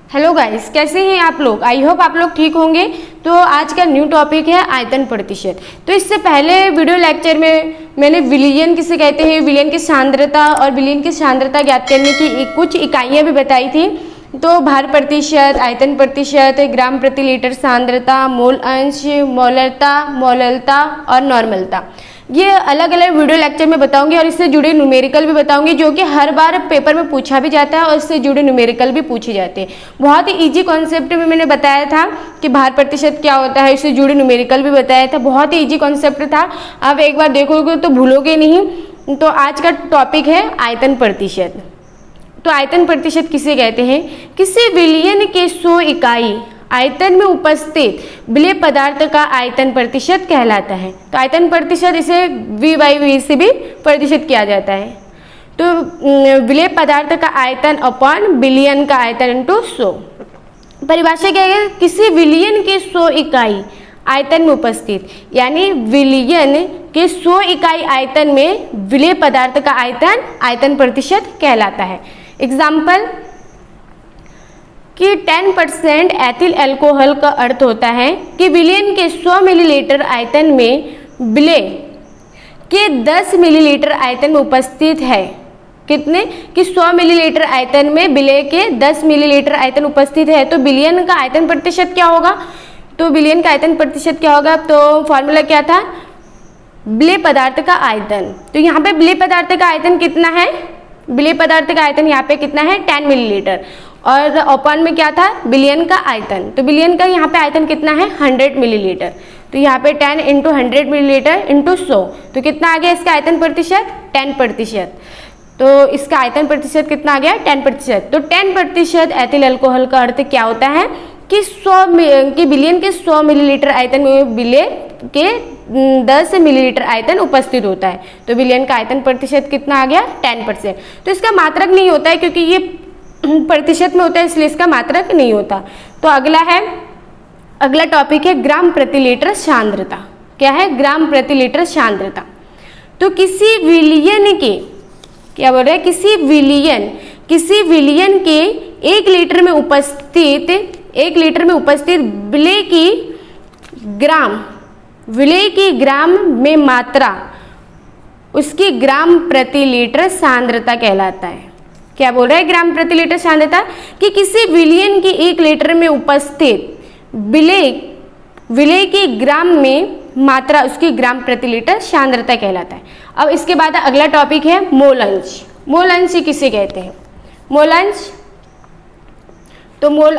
Hello guys, कैसे हैं आप लोग। आई होप आप लोग ठीक होंगे। तो आज का न्यू टॉपिक है आयतन प्रतिशत। तो इससे पहले वीडियो लेक्चर में मैंने विलियन किसे कहते हैं, विलियन की सांद्रता और विलियन की सांद्रता ज्ञात करने की कुछ इकाइयाँ भी बताई थी। तो भार प्रतिशत, आयतन प्रतिशत, ग्राम प्रति लीटर सांद्रता, मोल अंश, मोलरता, मोललता और नॉर्मलता, ये अलग अलग वीडियो लेक्चर में बताऊंगी और इससे जुड़े न्यूमेरिकल भी बताऊंगी, जो कि हर बार पेपर में पूछा भी जाता है और इससे जुड़े न्यूमेरिकल भी पूछे जाते हैं। बहुत ही इजी कॉन्सेप्ट में मैंने बताया था कि भार प्रतिशत क्या होता है, इससे जुड़े न्यूमेरिकल भी बताया था। बहुत ही इजी कॉन्सेप्ट था, आप एक बार देखोगे तो भूलोगे नहीं। तो आज का टॉपिक है आयतन प्रतिशत। तो आयतन प्रतिशत किसे कहते हैं? किसी विलयन के 100 इकाई आयतन में उपस्थित विलेय पदार्थ का आयतन प्रतिशत कहलाता है। तो आयतन प्रतिशत इसे V/V से भी प्रतिशत किया जाता है। तो विलेय पदार्थ का आयतन अपॉन विलयन का आयतन इंटू 100। परिभाषा क्या है? किसी विलयन के 100 इकाई आयतन में उपस्थित, यानी विलयन के 100 इकाई आयतन में विलेय पदार्थ का आयतन प्रतिशत कहलाता है। एग्जाम्पल कि 10% एथिल अल्कोहल का अर्थ होता है कि विलयन के 100 मिलीलीटर आयतन में विलेय के 10 मिलीलीटर आयतन में उपस्थित है। कितने? कि 100 मिलीलीटर आयतन में विलेय के 10 मिलीलीटर आयतन उपस्थित है। तो विलयन का आयतन प्रतिशत क्या होगा? तो विलयन का आयतन प्रतिशत क्या होगा? तो फॉर्मूला क्या था? विलेय पदार्थ का आयतन। तो यहाँ पे विलेय पदार्थ का आयतन कितना है? विलेय पदार्थ का आयतन यहाँ पे कितना है? 10 मिलीलीटर। और अपॉन में क्या था? विलयन का आयतन। तो विलयन का यहाँ पे आयतन कितना है? 100 मिलीलीटर। तो यहाँ पे 10 इंटू 100 मिलीलीटर इंटू 100, तो कितना आ गया इसका आयतन प्रतिशत? 10%। तो इसका आयतन प्रतिशत कितना आ गया? 10%। तो 10% एथिल अल्कोहल का अर्थ क्या होता है कि विलयन के 100 मिलीलीटर आयतन में विलेय के 10 मिलीलीटर आयतन उपस्थित होता है। तो विलयन का आयतन प्रतिशत कितना आ गया? 10%। तो इसका मात्रक नहीं होता है, क्योंकि ये प्रतिशत में होता है, इसलिए इसका मात्रक नहीं होता। तो अगला टॉपिक है ग्राम प्रति लीटर सांद्रता। क्या है? ग्राम प्रति लीटर सांद्रता। तो किसी विलयन के, क्या बोल रहे हैं? किसी विलयन के 1 लीटर में उपस्थित विलेय की ग्राम में मात्रा उसकी ग्राम प्रति लीटर सांद्रता कहलाता है। क्या बोल रहा है? ग्राम प्रति लीटर सांद्रता, कि किसी विलयन की 1 लीटर में उपस्थित विलेय की ग्राम में मात्रा उसकी ग्राम प्रति लीटर सांद्रता कहलाता है। अब इसके बाद अगला टॉपिक है मोल अंश। मोल अंश किसे कहते हैं? मोल अंश, तो मोल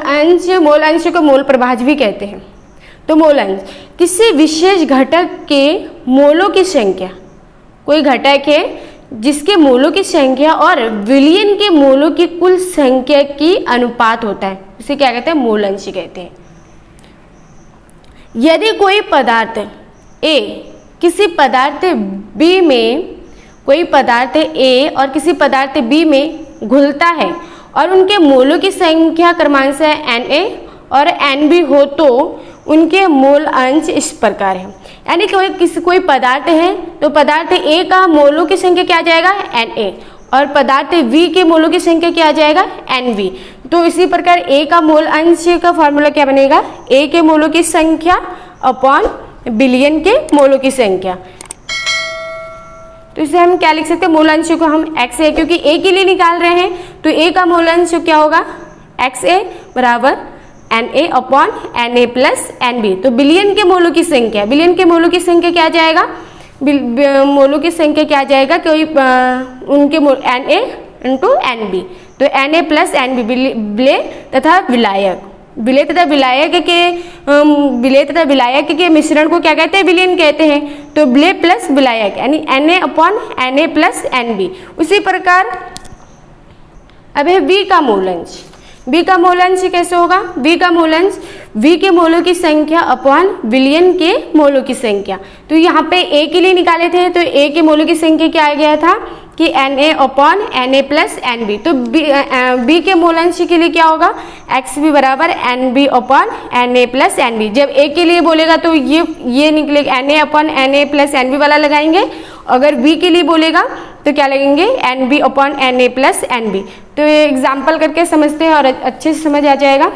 अंश को मोल प्रभाज भी कहते हैं। तो मोल अंश किसी विशेष घटक के मोलों की संख्या, कोई घटक है जिसके मोलों की संख्या और विलयन के मोलों की कुल संख्या की अनुपात होता है, उसे क्या कहते हैं? मोल अंश कहते हैं। यदि कोई पदार्थ A किसी पदार्थ B में, कोई पदार्थ A और किसी पदार्थ B में घुलता है और उनके मोलों की संख्या क्रमशः Na और Nb हो, तो उनके मोल अंश इस प्रकार है। यानी कोई पदार्थ है, तो पदार्थ A का मोलों की संख्या क्या आ जाएगा? Na, और पदार्थ V के मोलों की संख्या क्या आ जाएगा? Nv। तो इसी प्रकार A का मोल अंश का फॉर्मूला क्या बनेगा? A के मोलों की संख्या अपॉन विलयन के मोलों की संख्या। तो इसे हम क्या लिख सकते हैं? मोल अंश को हम XA, क्योंकि A के लिए निकाल रहे हैं, तो A का मोल अंश क्या होगा? XA बराबर Na upon Na plus Nb। तो विलयन के मोलों की संख्या, क्या आ जाएगा? मोलों की संख्या क्या आ जाएगा? कोई उनके Na इंटू Nb। तो Na प्लस Nb विलेय तथा विलायक के मिश्रण को क्या कहते हैं? विलयन कहते हैं। तो विलेय प्लस विलायक, यानी Na upon Na plus Nb। उसी प्रकार अब है V का मोल अंश। V का मोल अंश कैसे होगा? V का मोल अंश V के मोलों की संख्या अपॉन विलयन के मोलों की संख्या। तो यहाँ पे A के लिए निकाले थे, तो A के मोलों की संख्या क्या आ गया था कि Na upon Na plus Nb। तो B के मोल अंश के लिए क्या होगा? XB बराबर Nb upon Na plus Nb। जब A के लिए बोलेगा तो ये निकलेगा, Na upon Na plus Nb वाला लगाएंगे, अगर बी के लिए बोलेगा तो क्या लगेंगे NB upon Na plus NB। तो ये एग्जाम्पल करके समझते हैं और अच्छे से समझ आ जाएगा।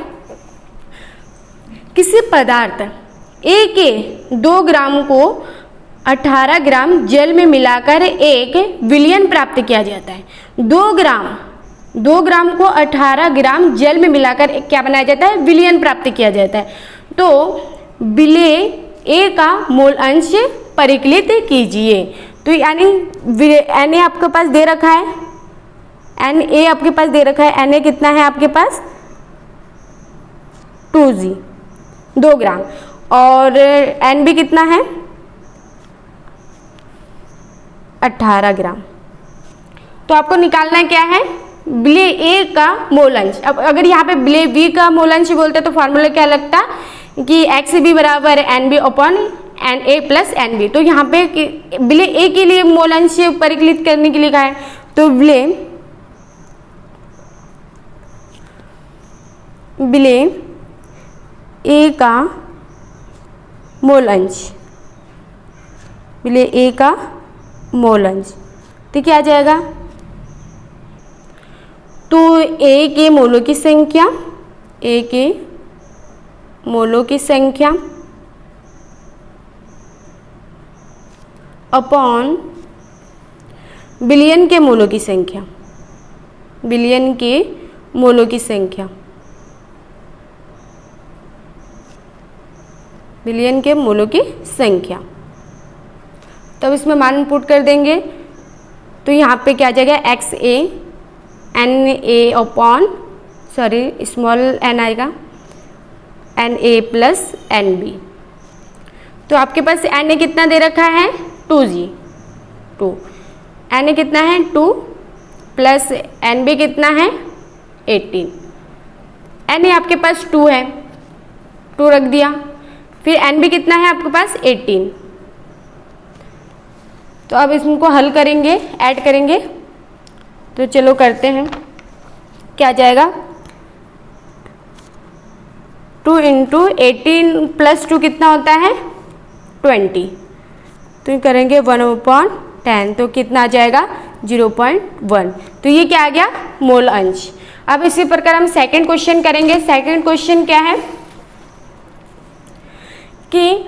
किसी पदार्थ A के 2 ग्राम को 18 ग्राम जल में मिलाकर एक विलयन प्राप्त किया जाता है। 2 ग्राम को 18 ग्राम जल में मिलाकर क्या बनाया जाता है, विलयन प्राप्त किया जाता है। तो विलेय A का मोल अंश परिकलित कीजिए। तो यानी Na आपके पास दे रखा है, Na आपके पास दे रखा है, Na कितना है आपके पास 2G 2 ग्राम, और NB कितना है 18 ग्राम। तो आपको निकालना क्या है, विलेय A का मोल अंश। अब अगर यहाँ पे विलेय B का मोल अंश बोलते तो फॉर्मूला क्या लगता कि XB बराबर NB upon Na plus NB। तो यहाँ पे विलेय A के लिए मोल अंश परिकलित करने के लिए कहा है, तो विलेय A का मोल अंश, विलेय A का मोल अंश, तो क्या आ जाएगा, तो A के मोलों की संख्या, A के मोलों की संख्या अपॉन विलयन के मोलों की संख्या, विलयन के मोलों की संख्या, विलयन के मोलों की संख्या। तब इसमें मान पुट कर देंगे तो यहाँ पे क्या आ जाएगा XA Na upon small n आएगा Na प्लस NB। तो आपके पास Na कितना दे रखा है 2G 2, Na कितना है 2 प्लस NB कितना है 18। Na आपके पास 2 है, 2 रख दिया, फिर NB कितना है आपके पास 18। तो अब इसको हल करेंगे, ऐड करेंगे, तो चलो करते हैं। क्या जाएगा 2 इंटू 18 प्लस 2 कितना होता है 20। तो ये करेंगे 1/10, तो कितना आ जाएगा 0.1। तो ये क्या आ गया मोल अंश। अब इसी प्रकार हम सेकंड क्वेश्चन करेंगे। सेकंड क्वेश्चन क्या है कि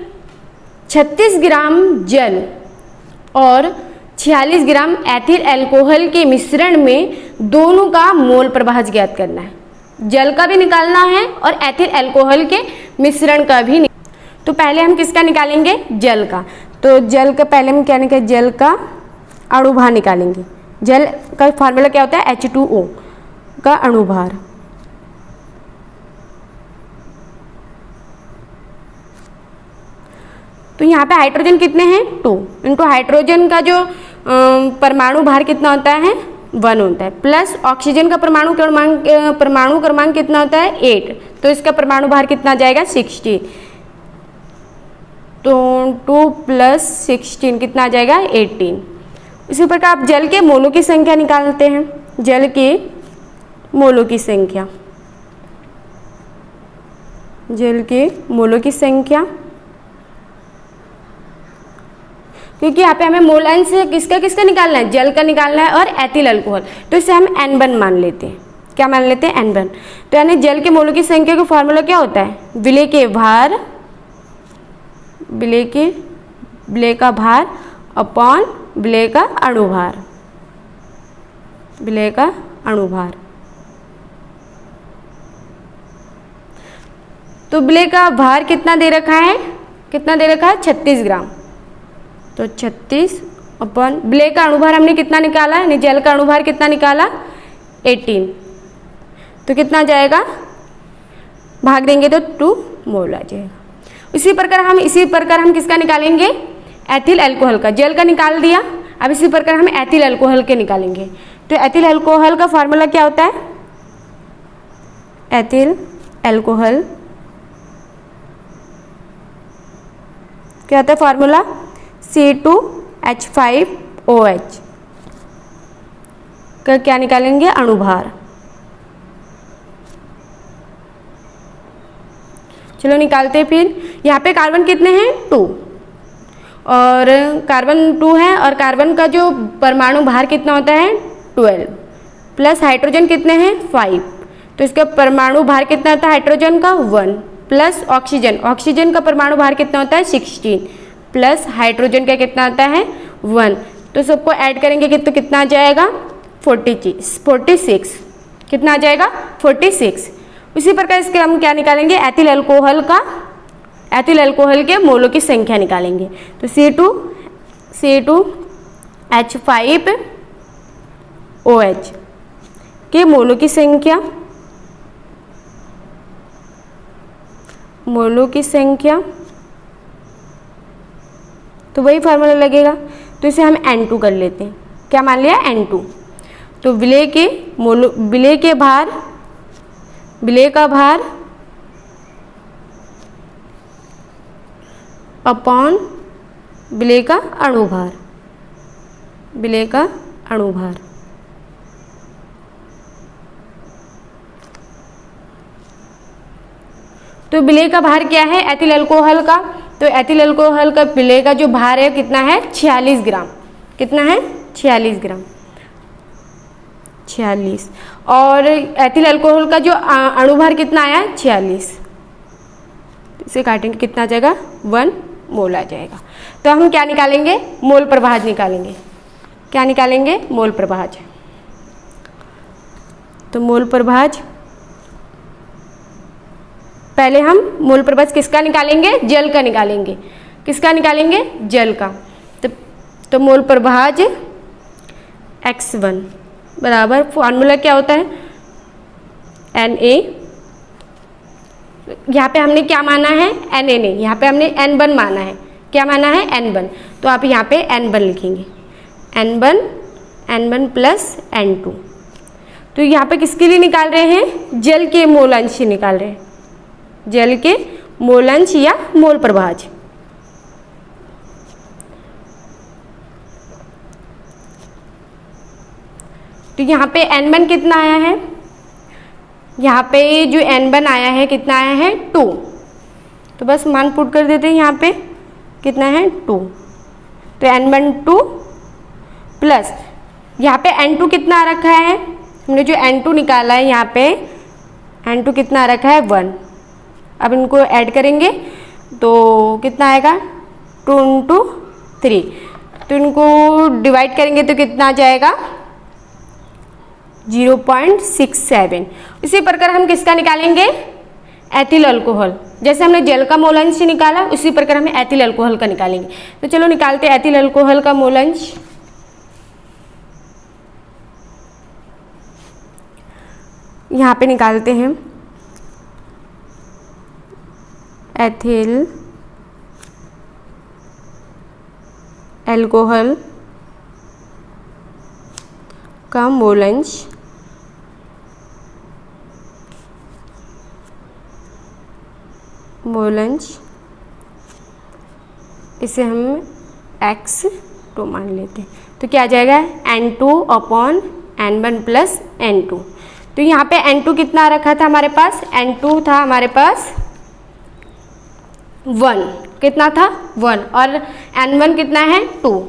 36 ग्राम जल और 46 ग्राम एथिल अल्कोहल के मिश्रण में दोनों का मोल प्रवाह ज्ञात करना है। जल का भी निकालना है और एथिल अल्कोहल के मिश्रण का भी। तो पहले हम किसका निकालेंगे, जल का। तो जल का पहले हम क्या निकालेंगे, जल का अणुभार निकालेंगे। जल का फॉर्मूला क्या होता है H2O का अणुभार। तो यहाँ पे हाइड्रोजन कितने हैं 2 इंटू हाइड्रोजन का जो परमाणु भार कितना होता है 1 होता है, प्लस ऑक्सीजन का परमाणु क्रमांक कितना होता है 8। तो इसका परमाणु भार कितना जाएगा 60। तो 2 प्लस 16 कितना आ जाएगा 18। इसी प्रकार आप जल के मोलों की संख्या निकालते हैं। जल के मोलों की संख्या, जल के मोलों की संख्या, क्योंकि यहाँ पे हमें मोल अंश किसका किसका निकालना है, जल का निकालना है और एथिल अल्कोहल। तो इसे हम N1 मान लेते हैं। क्या मान लेते हैं N1। तो यानी जल के मोलों की संख्या का फॉर्मूला क्या होता है, विलेय के भार, विलेय का भार अपॉन विलेय का अणुभार, विलेय का अणुभार। तो विलेय का भार कितना दे रखा है, कितना दे रखा है 36 ग्राम। तो 36 अपॉन विलेय का अणुभार हमने कितना निकाला, यानी जल का अणुभार कितना निकाला 18। तो कितना जाएगा, भाग देंगे तो 2 मोल आ जाएगा। इसी प्रकार हम किसका निकालेंगे, एथिल अल्कोहल का। जल का निकाल दिया, अब इसी प्रकार हम एथिल अल्कोहल के निकालेंगे। तो एथिल अल्कोहल का फॉर्मूला क्या होता है, एथिल अल्कोहल क्या होता है फॉर्मूला C2H5OH का क्या निकालेंगे अणुभार। चलो निकालते हैं। फिर यहाँ पे कार्बन कितने हैं 2 और कार्बन 2 है, और कार्बन का जो परमाणु भार कितना होता है 12, प्लस हाइड्रोजन कितने हैं 5, तो इसका परमाणु भार कितना होता है हाइड्रोजन का 1, प्लस ऑक्सीजन, ऑक्सीजन का परमाणु भार कितना होता है 16, प्लस हाइड्रोजन का कितना आता है 1, तो सबको ऐड करेंगे तो कितना आ जाएगा 46, कितना आ जाएगा 46। उसी प्रकार इसके हम क्या निकालेंगे एथिल अल्कोहल के मोलों की संख्या निकालेंगे। तो C2H5OH के मोलों की संख्या, तो वही फार्मूला लगेगा, तो इसे हम N2 कर लेते हैं। क्या मान लिया N2। तो विलेय का भार अपॉन विलेय का अणुभार, तो विलेय का भार क्या है एथिल अल्कोहल का, तो एथिल अल्कोहल का विलेय का जो भार है कितना है 46 ग्राम, कितना है 46 ग्राम, 46, और एथिल अल्कोहल का जो अणुभार कितना आया है 46, इसे काटेंगे कितना आ जाएगा 1 मोल आ जाएगा। तो हम क्या निकालेंगे मोल प्रभाज निकालेंगे, क्या निकालेंगे मोल प्रभाज। तो मोल प्रभाज, पहले हम मोल प्रभाज किसका निकालेंगे जल का निकालेंगे, किसका निकालेंगे जल का। तो मोल प्रभाज x1 बराबर फॉर्मूला क्या होता है Na, यहाँ पे हमने क्या माना है Na नहीं, यहाँ पे हमने N1 माना है, क्या माना है N1, तो आप यहाँ पे N1 लिखेंगे, N1 प्लस N2। तो यहाँ पे किसके लिए निकाल रहे हैं जल के मोल अंश निकाल रहे हैं, जल के मोल अंश या मोल प्रभाज। तो यहाँ पे N1 कितना आया है, यहाँ पे जो N1 आया है कितना आया है 2, तो बस मान पुट कर देते हैं यहाँ पे कितना है 2, तो N1 2 प्लस यहाँ पे N2 कितना आ रखा है, हमने जो N2 निकाला है यहाँ पे N2 कितना आ रखा है 1, अब इनको ऐड करेंगे तो कितना आएगा 2 × 3, तो इनको डिवाइड करेंगे तो कितना आ जाएगा 0.67। इसी प्रकार हम किसका निकालेंगे एथिल अल्कोहल, जैसे हमने जल का मोल अंश निकाला उसी प्रकार हमें एथिल अल्कोहल का निकालेंगे। तो चलो निकालते हैं एथिल अल्कोहल का मोल अंश। यहाँ पे निकालते हैं एथिल अल्कोहल का मोल अंश इसे हम x2 मान लेते हैं, तो क्या आ जाएगा N2/N1 प्लस N2। तो यहाँ पे N2 कितना रखा था हमारे पास, N2 था हमारे पास 1, कितना था 1, और N1 कितना है 2,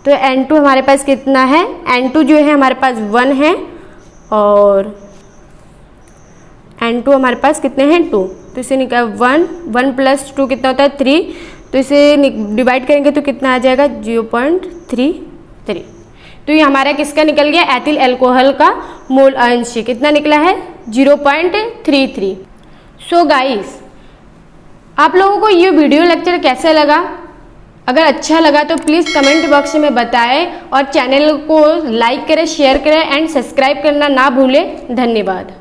तो N2 हमारे पास कितना है, N2 जो है हमारे पास 1 है और N2 हमारे पास कितने हैं 2, तो इसे निकाल 1 प्लस 2 कितना होता है 3, तो इसे डिवाइड करेंगे तो कितना आ जाएगा 0.33। तो ये हमारा किसका निकल गया एथिल अल्कोहल का मोल अंश कितना निकला है 0.33। सो गाइस, आप लोगों को ये वीडियो लेक्चर कैसा लगा, अगर अच्छा लगा तो प्लीज़ कमेंट बॉक्स में बताएं और चैनल को लाइक करें, शेयर करें एंड सब्सक्राइब करना ना भूलें। धन्यवाद।